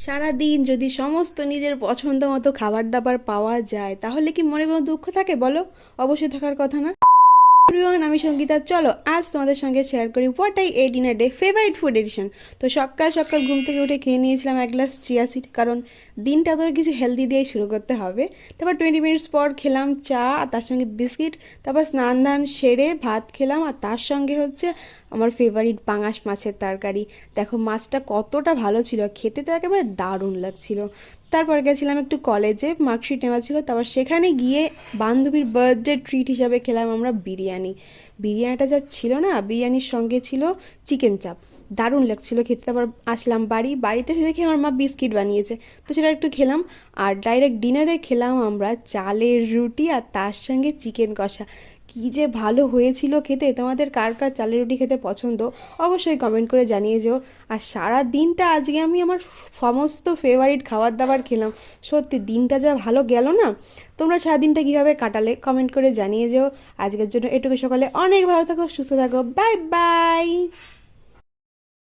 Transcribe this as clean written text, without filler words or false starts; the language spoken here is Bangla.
সারাদিন যদি সমস্ত নিজের পছন্দ মতো খাবার দাবার পাওয়া যায় তাহলে কি মনে কোনো দুঃখ থাকে বলো? অবশ্যই থাকার কথা না। এভরিওয়ান, আমি সঙ্গীতা। চলো আজ তোমাদের সঙ্গে শেয়ার করি what I ate in a day favourite food edition. তো সকাল সকাল ঘুম থেকে উঠে খেয়ে নিয়েছিলাম এক গ্লাস চিয়া সিড, কারণ দিনটা তো কিছু হেলদি দিয়েই শুরু করতে হবে। তারপর 20 মিনিটস পর খেলাম চা আর তার সঙ্গে বিস্কিট। তারপর স্নান ধান সেরে ভাত খেলাম আর তার সঙ্গে হচ্ছে আমার ফেভারিট পাঙাশ মাছের তরকারি। দেখো মাছটা কতটা ভালো ছিল, খেতে তো একেবারে দারুণ লাগছিল। তারপর গেছিলাম একটু কলেজে, মার্কশিট নেওয়া ছিল। তারপর সেখানে গিয়ে বান্ধবীর বার্থডে ট্রিট হিসাবে খেলাম আমরা বিরিয়ানি। বিরিয়ানিটা যা ছিল না, বিরিয়ানির সঙ্গে ছিল চিকেন চাপ, দারুণ লাগছিল খেতে। তারপর আসলাম বাড়িতে এসে দেখি আমার মা বিস্কিট বানিয়েছে, তো সেটা একটু খেলাম। আর ডাইরেক্ট ডিনারে খেলাম আমরা চালের রুটি আর তার সঙ্গে চিকেন কষা। কী যে ভালো হয়েছিল খেতে! তোমাদের কার কার চালের রুটি খেতে পছন্দ অবশ্যই কমেন্ট করে জানিয়ে যেও। আর সারা দিনটা আজকে আমি আমার সমস্ত ফেভারিট খাবার দাবার খেলাম। সত্যি দিনটা যা ভালো গেল না। তোমরা সারাদিনটা কীভাবে কাটালে কমেন্ট করে জানিয়ে যেও। আজকের জন্য এটুকু। সকালে অনেক ভালো থাকো, সুস্থ থাকো, বাই বাই।